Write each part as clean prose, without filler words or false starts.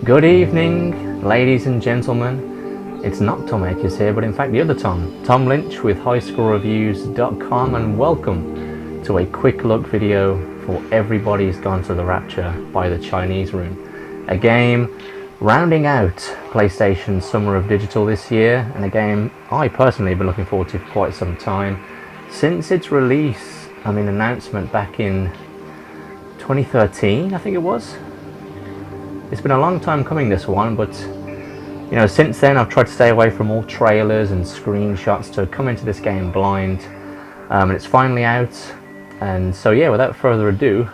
Good evening, ladies and gentlemen. It's not Tom Akers here, but in fact the other Tom Lynch with highscorereviews.com, and welcome to a quick look video for Everybody's Gone to the Rapture by the Chinese Room. A game rounding out PlayStation's Summer of Digital this year, and a game I personally have been looking forward to for quite some time. Since its release, announcement back in 2013, I think it was. It's been a long time coming, this one, but since then I've tried to stay away from all trailers and screenshots to come into this game blind, and it's finally out. And so yeah, without further ado,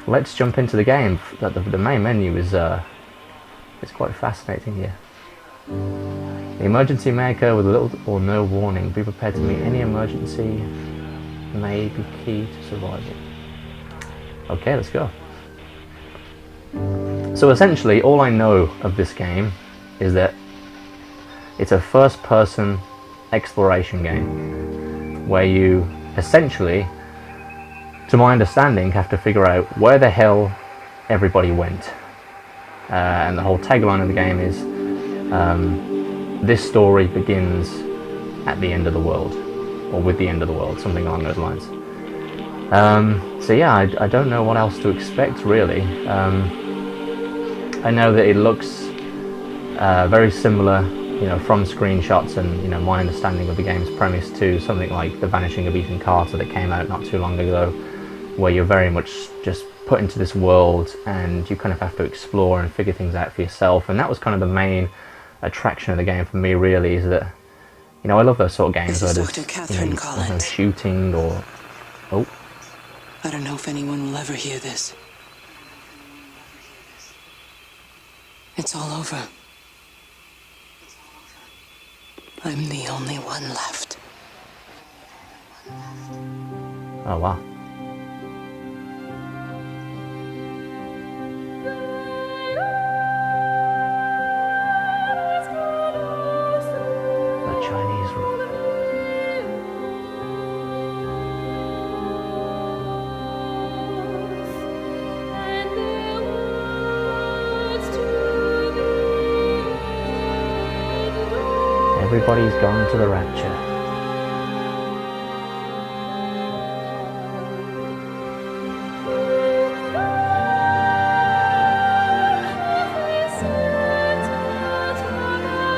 let's jump into the game. The main menu is quite fascinating here. The emergency may occur with little or no warning. Be prepared to meet any emergency. May be key to survival. Okay, let's go. So essentially, all I know of this game is that it's a first-person exploration game where you essentially, to my understanding, have to figure out where the hell everybody went. And the whole tagline of the game is, this story begins at the end of the world, or with the end of the world, something along those lines. So yeah, I don't know what else to expect, really. I know that it looks very similar, from screenshots and my understanding of the game's premise to something like The Vanishing of Ethan Carter that came out not too long ago, where you're very much just put into this world and you kind of have to explore and figure things out for yourself. And that was kind of the main attraction of the game for me, really, is that I love those sort of games where there's no shooting or I don't know if anyone will ever hear this. It's all over. I'm the only one left. Oh wow. The Chinese Room. Everybody's gone to the Rapture.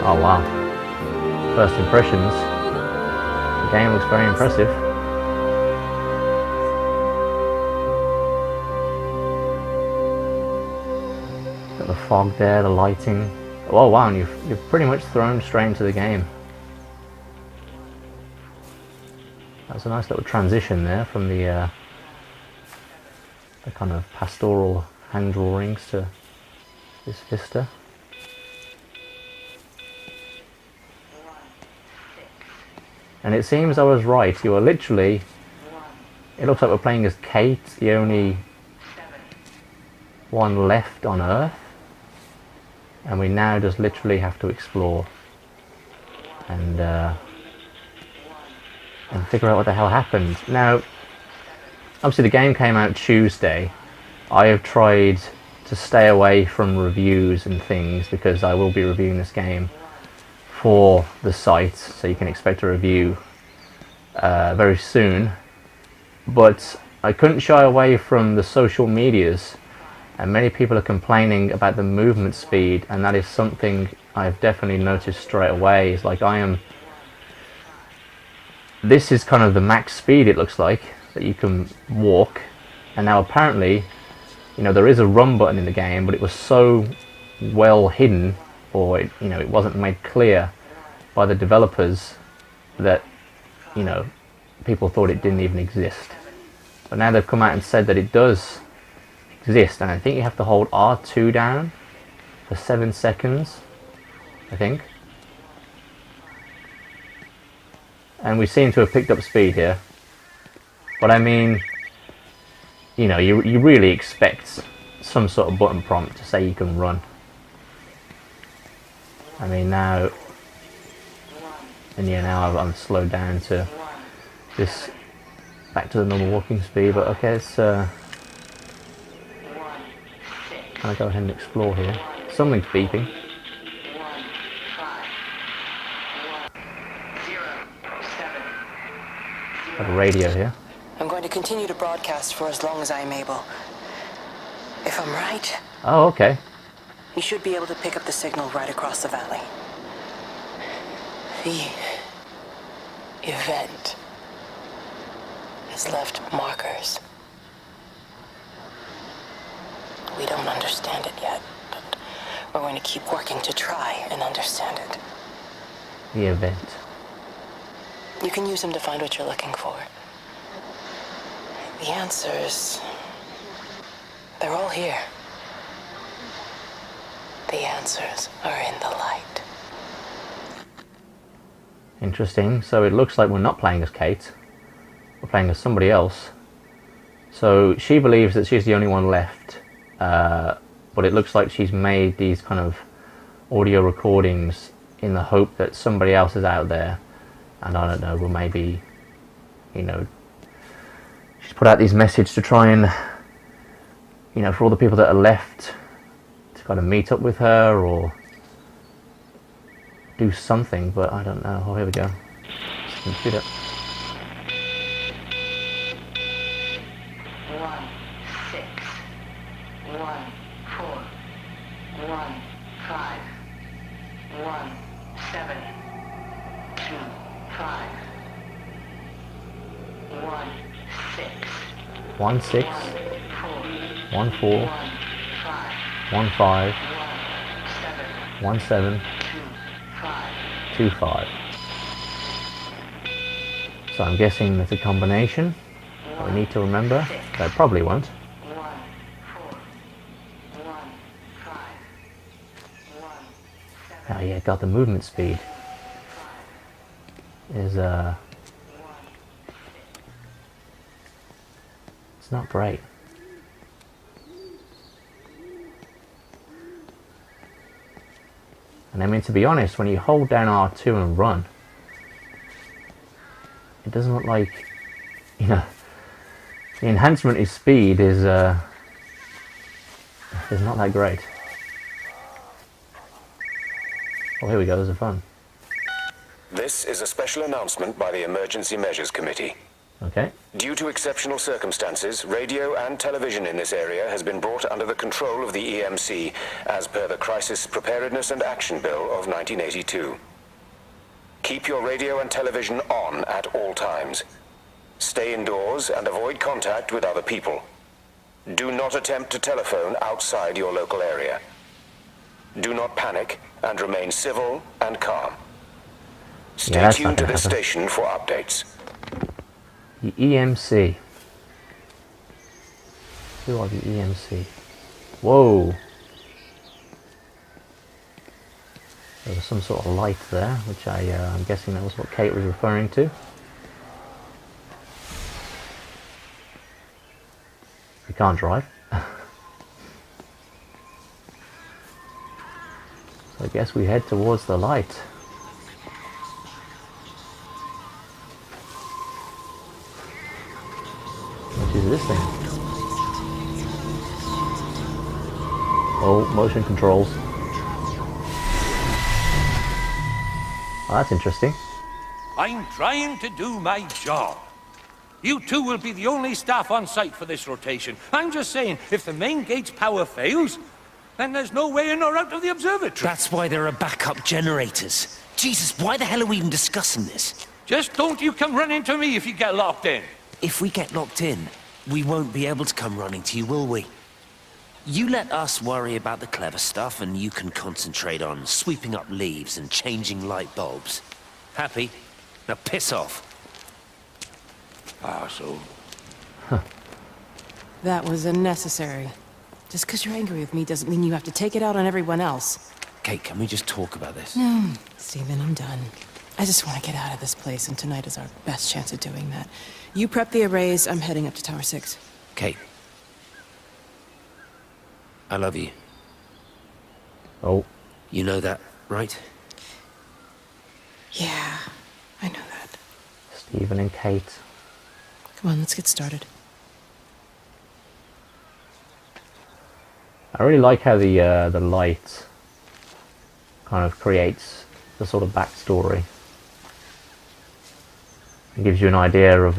Oh wow. First impressions. The game looks very impressive. Got the fog there, the lighting. Oh wow, and you're pretty much thrown straight into the game. That's a nice little transition there from the kind of pastoral hand drawings to this vista. And it seems I was right. You are literally, it looks like we're playing as Kate, the only one left on Earth. And we now just literally have to explore and figure out what the hell happened. Now, obviously the game came out Tuesday. I have tried to stay away from reviews and things because I will be reviewing this game for the site, so you can expect a review very soon. But I couldn't shy away from the social medias. And many people are complaining about the movement speed, and that is something I've definitely noticed straight away. It's like this is kind of the max speed, it looks like, that you can walk. And now apparently, there is a run button in the game, but it was so well hidden, or it wasn't made clear by the developers that, people thought it didn't even exist. But now they've come out and said that it does exist, and I think you have to hold R2 down for 7 seconds, I think. And we seem to have picked up speed here. But you really expect some sort of button prompt to say you can run. Now, and yeah, now I'm slowed down to this, back to the normal walking speed, but okay, let's kind of go ahead and explore here. Something's beeping. 1, 5, 1, 0, 7, Got a radio here. I'm going to continue to broadcast for as long as I am able. If I'm right, Oh, okay. you should be able to pick up the signal right across the valley. The event has left markers. We don't understand it yet, but we're going to keep working to try and understand it. The event. You can use them to find what you're looking for. The answers, they're all here. The answers are in the light. Interesting. So it looks like we're not playing as Kate. We're playing as somebody else. So she believes that she's the only one left. But it looks like she's made these kind of audio recordings in the hope that somebody else is out there. And I don't know, well maybe, you know, she's put out these messages to try and, you know, for all the people that are left to kind of meet up with her or do something, but I don't know. Oh, here we go. It's the computer. 1, 6, 1, 4, 1, 5, 1, 7, 2, 5, 1, 6, 1 6 4, 1 4 1 5 1 7 2 5. So I'm guessing there's a combination that we need to remember. But I probably won't. 1, 4, 1, 5, 1, 7, Oh yeah, God, the movement speed is it's not great. And I mean, to be honest, when you hold down R2 and run, it doesn't look like, you know, the enhancement is speed is not that great. Oh, here we go, there's a phone. This is a special announcement by the Emergency Measures Committee. Okay. Due to exceptional circumstances, radio and television in this area has been brought under the control of the EMC as per the Crisis Preparedness and Action Bill of 1982. Keep your radio and television on at all times. Stay indoors and avoid contact with other people. Do not attempt to telephone outside your local area. Do not panic and remain civil and calm. Stay that's not tuned to gonna this happen. station for updates. The EMC. Who are the EMC? Whoa. There was some sort of light there, which I'm guessing that was what Kate was referring to. We can't drive. So I guess we head towards the light. Which is this thing? Oh, motion controls. Oh, that's interesting. I'm trying to do my job. You two will be the only staff on site for this rotation. I'm just saying, if the main gate's power fails, then there's no way in or out of the observatory. That's why there are backup generators. Jesus, why the hell are we even discussing this? Just don't you come running to me if you get locked in. If we get locked in, we won't be able to come running to you, will we? You let us worry about the clever stuff, and you can concentrate on sweeping up leaves and changing light bulbs. Happy? Now piss off. So That was unnecessary. Just because you're angry with me doesn't mean you have to take it out on everyone else. Kate, can we just talk about this? No, Stephen, I'm done. I just want to get out of this place, and tonight is our best chance of doing that. You prep the arrays, I'm heading up to Tower 6. Kate. I love you. Oh, You know that, right? Yeah, I know that. Stephen and Kate. Come on, let's get started. I really like how the light kind of creates the sort of backstory. It gives you an idea of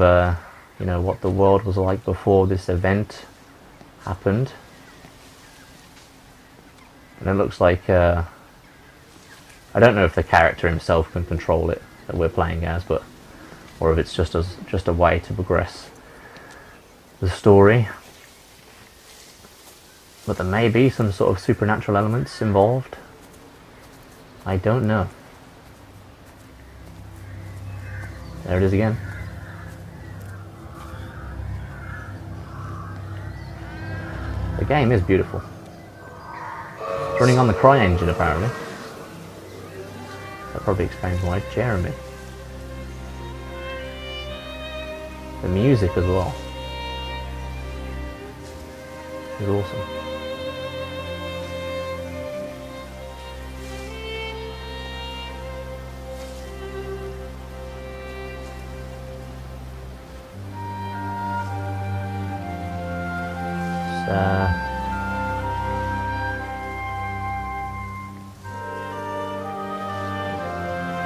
you know, what the world was like before this event happened. And it looks like I don't know if the character himself can control it that we're playing as, but or if it's just a way to progress the story. But there may be some sort of supernatural elements involved. I don't know. There it is again. The game is beautiful. It's running on the CryEngine apparently. That probably explains why. Jeremy. The music as well is awesome.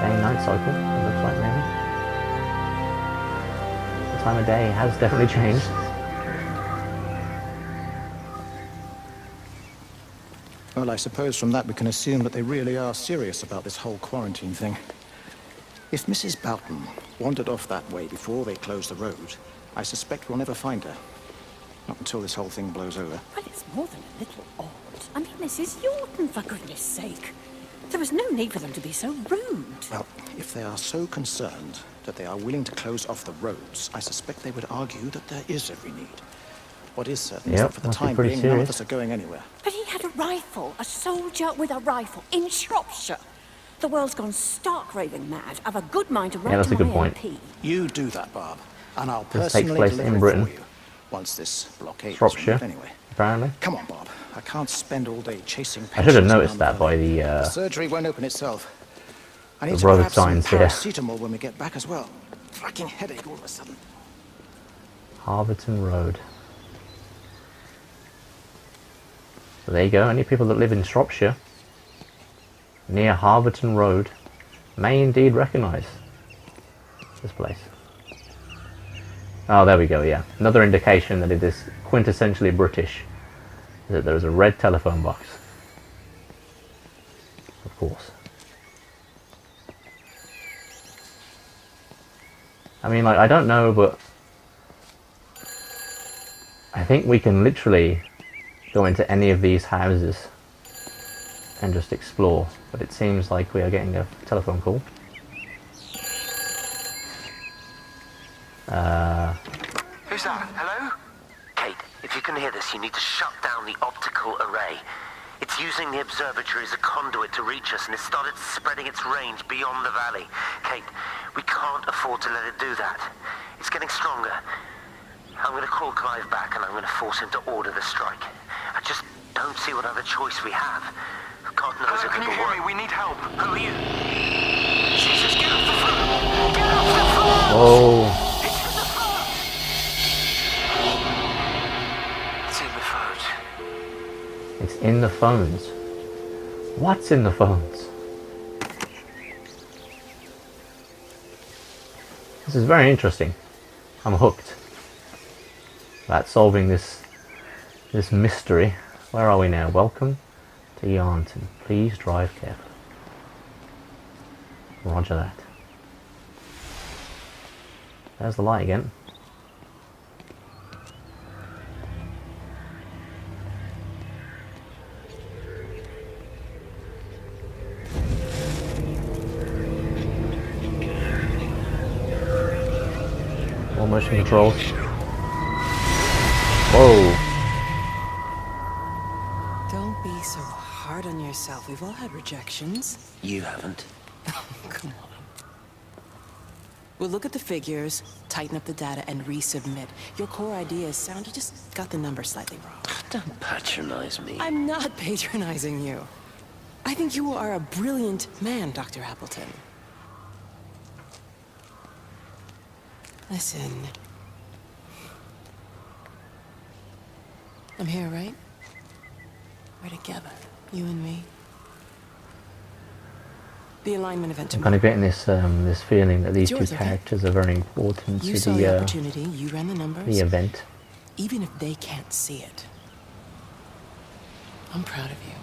Day-night cycle, it looks like maybe. The time of day has definitely changed. Well, I suppose from that we can assume that they really are serious about this whole quarantine thing. If Mrs. Boughton wandered off that way before they closed the road, I suspect we'll never find her. Not until this whole thing blows over. Well, it's more than a little odd. I mean, Mrs. Yorton, for goodness sake. There was no need for them to be so rude. Well, if they are so concerned that they are willing to close off the roads, I suspect they would argue that there is every need. What is certain is that for the must be time pretty being, none of serious. us are going anywhere. But he had a rifle, a soldier with a rifle, in Shropshire. The world's gone stark raving mad. I've a good mind to write Yeah, that's to a good my point. MP. You do that, Barb, and I'll This takes personally place deliver in it Britain. for you. Once this blockade is Shropshire, removed anyway. apparently. Come on, Bob. I can't spend all day chasing I should have patients noticed around that the by valley. the The surgery won't open itself. I need to road grab some signs here. paracetamol when we get back as well. Fucking headache all of a sudden. Harverton Road. So there you go. Any people that live in Shropshire near Harverton Road may indeed recognise this place. Oh, there we go, yeah. Another indication that it is quintessentially British is that there is a red telephone box. Of course. I mean, like, I don't know, but I think we can literally go into any of these houses and just explore, but it seems like we are getting a telephone call. Who's that? Hello? Kate, if you can hear this, you need to shut down the optical array. It's using the observatory as a conduit to reach us, and it started spreading its range beyond the valley. Kate, we can't afford to let it do that. It's getting stronger. I'm going to call Clive back, and I'm going to force him to order the strike. I just don't see what other choice we have. God knows Hello, if can you it'll hear work. me? We need help. Who are you? Jesus, get off the phone! Get off the phone! Oh, It's in the phone. it's in the phones. What's in the phones? This is very interesting. I'm hooked. About solving this mystery. Where are we now? Welcome to Yarnton. Please drive carefully. Roger that. There's the light again. More motion controls. Whoa. Don't be so hard on yourself. We've all had rejections. You haven't. Come on. We'll look at the figures, tighten up the data, and resubmit. Your core idea is sound. You just got the number slightly wrong. Don't patronize me. I'm not patronizing you. I think you are a brilliant man, Dr. Appleton. Listen. I'm here, right? We're together, you and me. The alignment event I'm tomorrow. kind of getting this this feeling that these two Yours, okay? characters are very important You to saw the opportunity, you ran the numbers. the event. Even if they can't see it, I'm proud of you.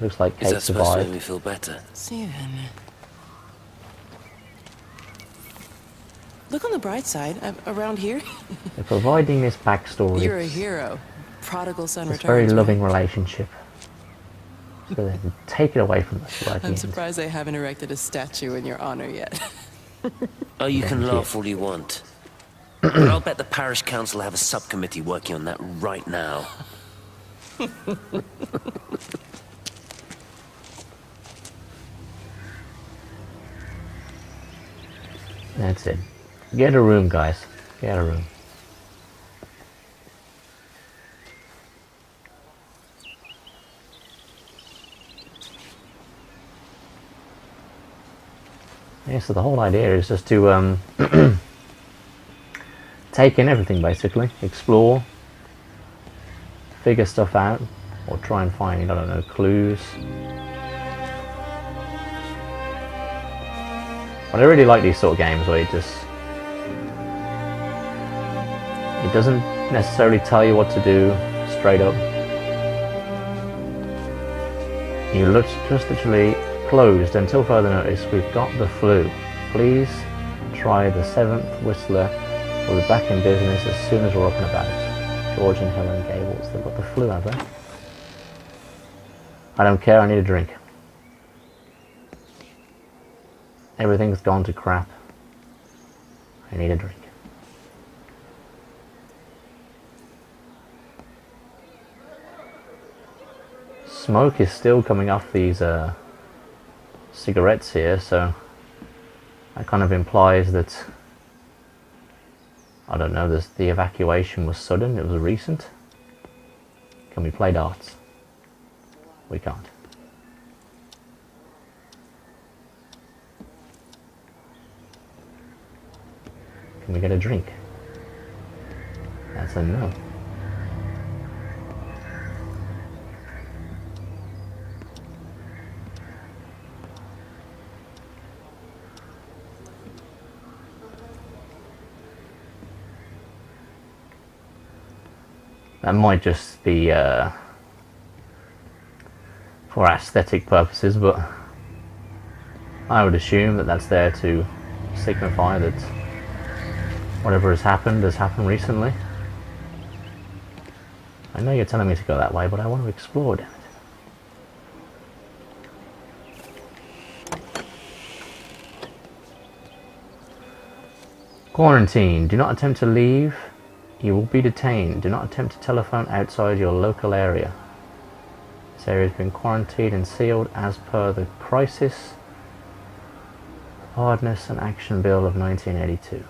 Looks like Is Kate that supposed to make survived. me feel better? See you then. Look on the bright side. Around here, They're providing this backstory. you're a hero. Prodigal son This returns. very loving right? relationship. So they can take it away from us right at the I'm end. surprised they haven't erected a statue in your honor yet. Oh, you can Thank you. laugh all you want. But I'll bet the parish council have a subcommittee working on that right now. That's it. Get a room, guys. Get a room. Yeah, so the whole idea is just to take in everything, basically. Explore. Figure stuff out. Or try and find, I don't know, clues. But I really like these sort of games where it doesn't necessarily tell you what to do straight up. You just literally closed until further notice. We've got the flu. Please try the 7th Whistler. We'll be back in business as soon as we're up and about. George and Helen Gables. They've got the flu, have they? I don't care, I need a drink. Everything's gone to crap. I need a drink. Smoke is still coming off these cigarettes here, so that kind of implies that, I don't know, the evacuation was sudden, it was recent. Can we play darts? We can't. Can we get a drink? That's a no. That might just be for aesthetic purposes, but I would assume that that's there to signify that whatever has happened recently. I know you're telling me to go that way, but I want to explore, damn it. Quarantine. Do not attempt to leave. You will be detained. Do not attempt to telephone outside your local area. This area has been quarantined and sealed as per the Crisis, Hardness and Action Bill of 1982.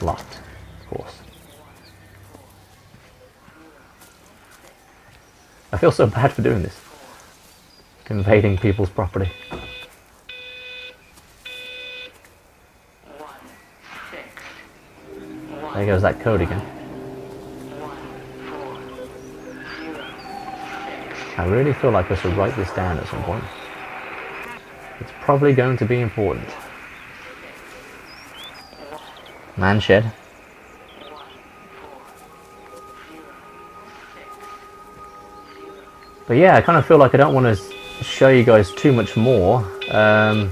Locked, of course. I feel so bad for doing this. Invading people's property. There goes that code again. I really feel like I should write this down at some point. It's probably going to be important. Man shed. But yeah, I kind of feel like I don't want to show you guys too much more to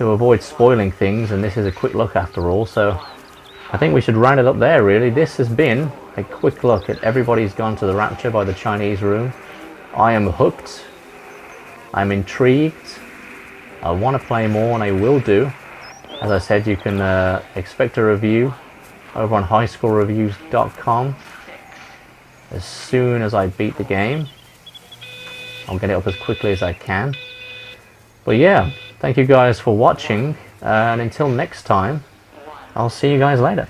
avoid spoiling things, and this is a quick look after all, so I think we should round it up there really. This has been a quick look at Everybody's Gone to the Rapture by the Chinese Room. I am hooked. I'm intrigued. I want to play more, and I will do. As I said, you can expect a review over on highscorereviews.com as soon as I beat the game. I'll get it up as quickly as I can. But yeah, thank you guys for watching, and until next time, I'll see you guys later.